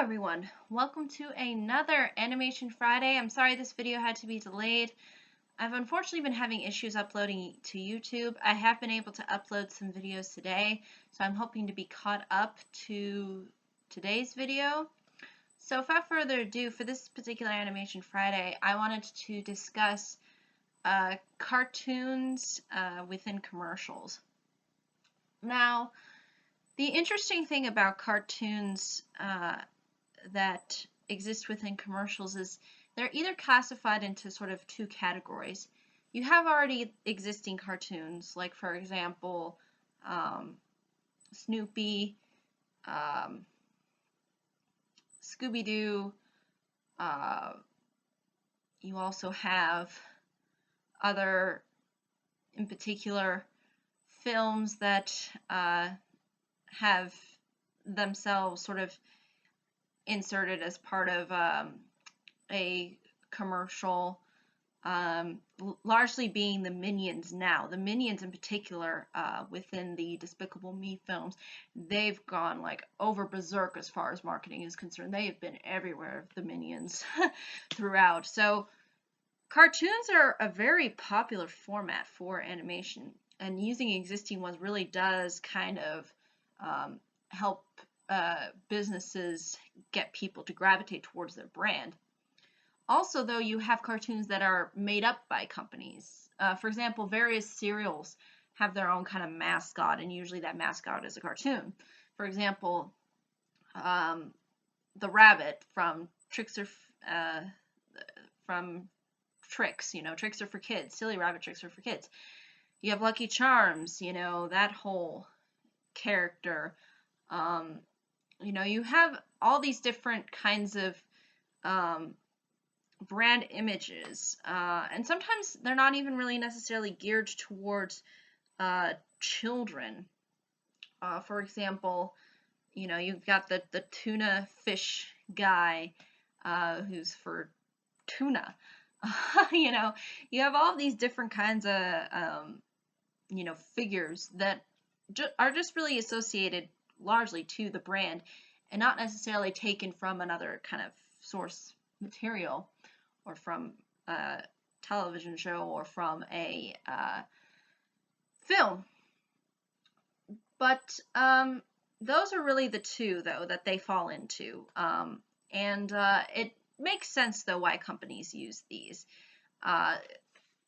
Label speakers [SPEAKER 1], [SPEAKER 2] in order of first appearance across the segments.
[SPEAKER 1] everyone, welcome to another Animation Friday. I'm sorry this video had to be delayed. I've unfortunately been having issues uploading to YouTube. I have been able to upload some videos today, so I'm hoping to be caught up to today's video. So without further ado, for this particular Animation Friday, I wanted to discuss cartoons within commercials. Now, the interesting thing about cartoons that exist within commercials is they're either classified into sort of two categories. You have already existing cartoons, like for example, Snoopy, Scooby-Doo. You also have other, in particular, films that have themselves sort of inserted as part of a commercial, largely being the Minions now. The Minions in particular, within the Despicable Me films, they've gone like over berserk as far as marketing is concerned. They have been everywhere, the Minions, throughout. So cartoons are a very popular format for animation, and using existing ones really does kind of help businesses get people to gravitate towards their brand. Also, though, you have cartoons that are made up by companies. For example, various cereals have their own kind of mascot, and usually that mascot is a cartoon. For example, the rabbit from Trix, Tricks are for kids. Silly Rabbit Tricks are for kids. You have Lucky Charms, that whole character. You have all these different kinds of brand images, and sometimes they're not even really necessarily geared towards children. For example, you've got the tuna fish guy, who's for tuna. You have all these different kinds of figures that are just really associated largely to the brand and not necessarily taken from another kind of source material or from a television show or from a film. But those are really the two, though, that they fall into. And it makes sense, though, why companies use these.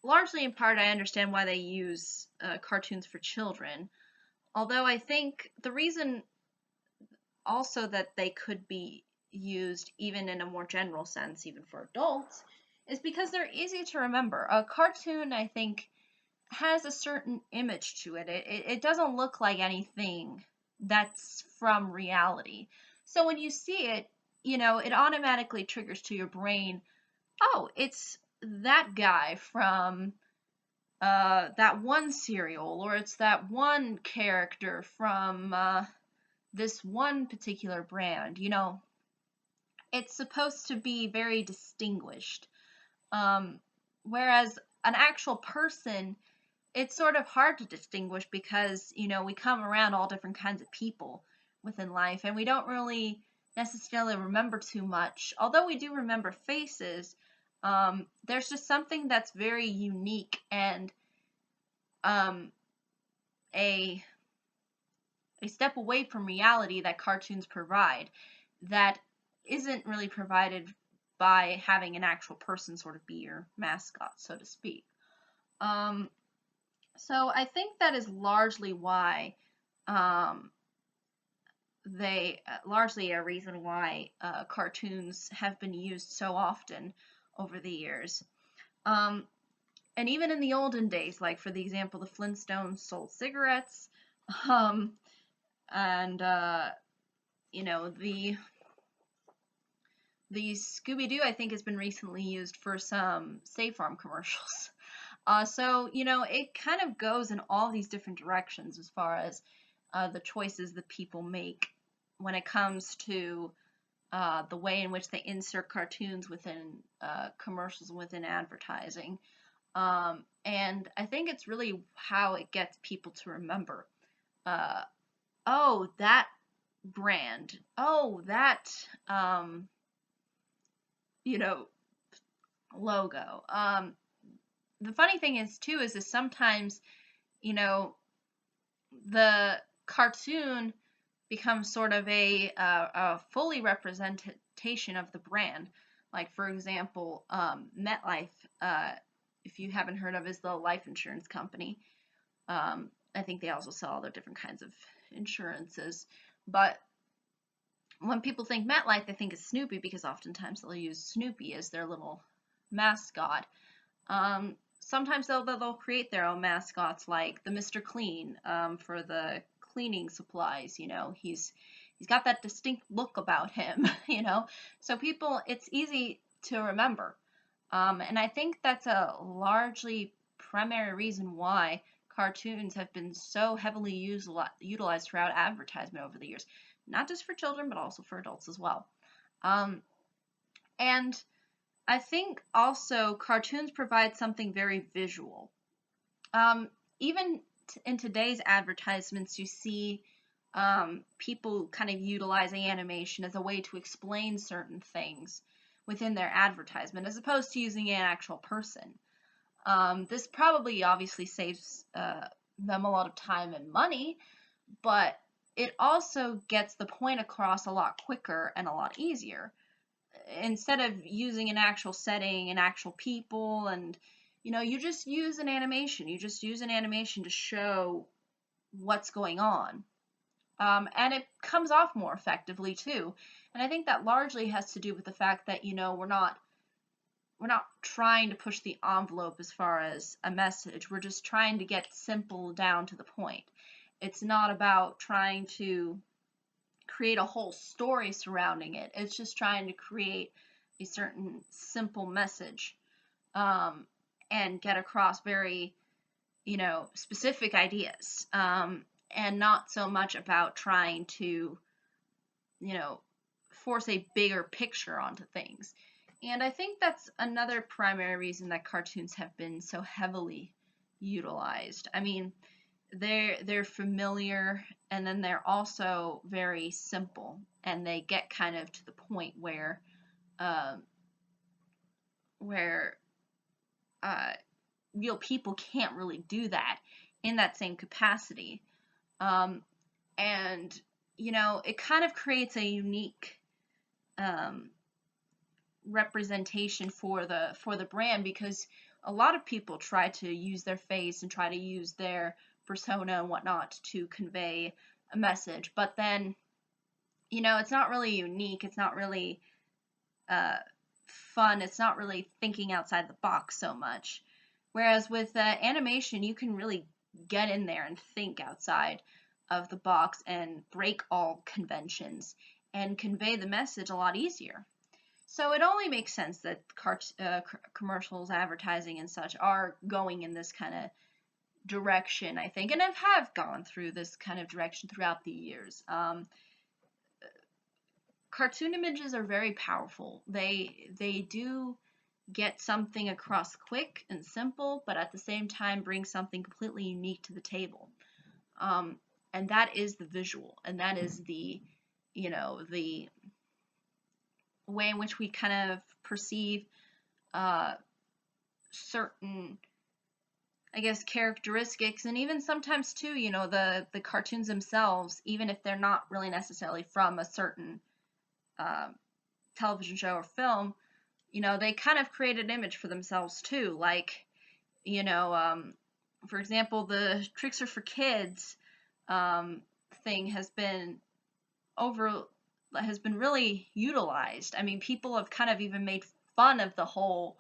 [SPEAKER 1] Largely in part, I understand why they use cartoons for children. Although I think the reason also that they could be used even in a more general sense, even for adults, is because they're easy to remember. A cartoon, I think, has a certain image to it. It doesn't look like anything that's from reality. So when you see it, it automatically triggers to your brain, oh, it's that guy from that one cereal, or it's that one character from this one particular brand. It's supposed to be very distinguished. Whereas an actual person, it's sort of hard to distinguish because, we come around all different kinds of people within life, and we don't really necessarily remember too much. Although we do remember faces, there's just something that's very unique and a step away from reality that cartoons provide that isn't really provided by having an actual person sort of be your mascot, so to speak. So I think that is largely why largely a reason why cartoons have been used so often over the years. And even in the olden days, like for the example, the Flintstones sold cigarettes, and the Scooby-Doo, I think, has been recently used for some State Farm commercials. So it kind of goes in all these different directions as far as the choices that people make when it comes to the way in which they insert cartoons within commercials and within advertising. And I think it's really how it gets people to remember, oh, that brand. Oh, that, you know, logo. The funny thing is too is sometimes, you know, the cartoon becomes sort of a fully representation of the brand. Like for example, MetLife, if you haven't heard of, is the life insurance company. I think they also sell other different kinds of insurances. But when people think MetLife, they think of Snoopy because oftentimes they'll use Snoopy as their little mascot. Sometimes they'll create their own mascots, like the Mr. Clean, for the cleaning supplies. You know, he's got that distinct look about him. You know, so people, it's easy to remember. And I think that's a largely primary reason why cartoons have been so heavily utilized throughout advertisement over the years, not just for children, but also for adults as well. Um, and I think also cartoons provide something very visual. Even in today's advertisements, you see people kind of utilizing animation as a way to explain certain things within their advertisement, as opposed to using an actual person. This probably obviously saves them a lot of time and money, but it also gets the point across a lot quicker and a lot easier. Instead of using an actual setting and actual people, and you just use an animation. You just use an animation to show what's going on. And it comes off more effectively too. And I think that largely has to do with the fact that we're not trying to push the envelope as far as a message. We're just trying to get simple down to the point. It's not about trying to create a whole story surrounding it. It's just trying to create a certain simple message, and get across very, specific ideas, and not so much about trying to, force a bigger picture onto things. And I think that's another primary reason that cartoons have been so heavily utilized. I mean, they're familiar, and then they're also very simple, and they get kind of to the point um, where real people can't really do that in that same capacity. Um, and it kind of creates a unique um, representation for the brand, because a lot of people try to use their face and try to use their persona and whatnot to convey a message, but then it's not really unique. It's not really uh, fun. It's not really thinking outside the box so much. Whereas with animation, you can really get in there and think outside of the box and break all conventions and convey the message a lot easier. So it only makes sense that commercials, advertising, and such are going in this kind of direction, I think, and have gone through this kind of direction throughout the years. Cartoon images are very powerful. They do get something across quick and simple, but at the same time bring something completely unique to the table. And that is the visual, and that is the the way in which we kind of perceive certain, I guess, characteristics, and even sometimes too, the cartoons themselves, even if they're not really necessarily from a certain uh, television show or film, they kind of create an image for themselves too. Like, for example, the Tricks Are for Kids thing has been really utilized. I mean, people have kind of even made fun of the whole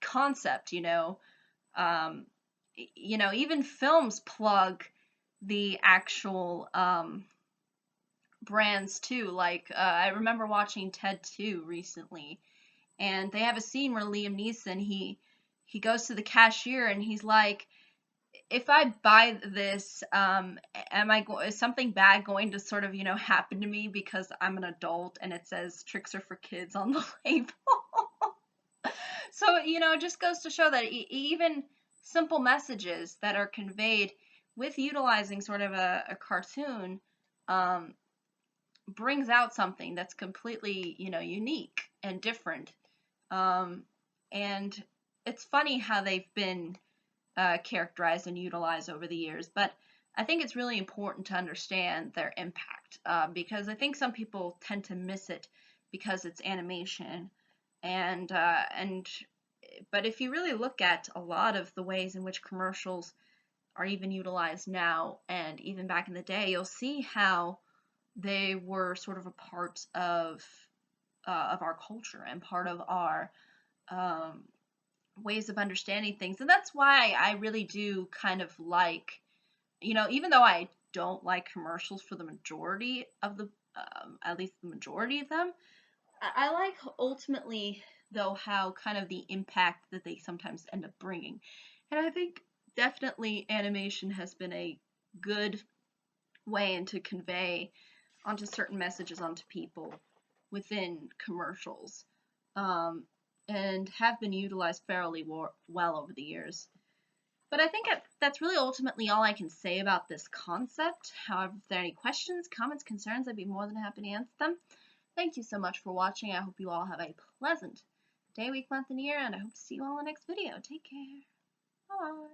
[SPEAKER 1] concept. Even films plug the actual brands too. Like I remember watching Ted 2 recently, and they have a scene where Liam Neeson he goes to the cashier and he's like, if I buy this, is something bad going to sort of happen to me because I'm an adult and it says Tricks Are for Kids on the label? So it just goes to show that even simple messages that are conveyed with utilizing sort of a cartoon brings out something that's completely, unique and different. And it's funny how they've been characterized and utilized over the years, but I think it's really important to understand their impact, because I think some people tend to miss it because it's animation, and but if you really look at a lot of the ways in which commercials are even utilized now and even back in the day, you'll see how they were sort of a part of our culture and part of our um, ways of understanding things. And that's why I really do kind of like, even though I don't like commercials for the majority of at least the majority of them, I like ultimately, though, how kind of the impact that they sometimes end up bringing. And I think definitely animation has been a good way and to convey onto certain messages onto people within commercials, um, and have been utilized fairly well over the years. But I think that's really ultimately all I can say about this concept. However, if there are any questions, comments, concerns, I'd be more than happy to answer them. Thank you so much for watching. I hope you all have a pleasant day, week, month, and year, and I hope to see you all in the next video. Take care. Bye.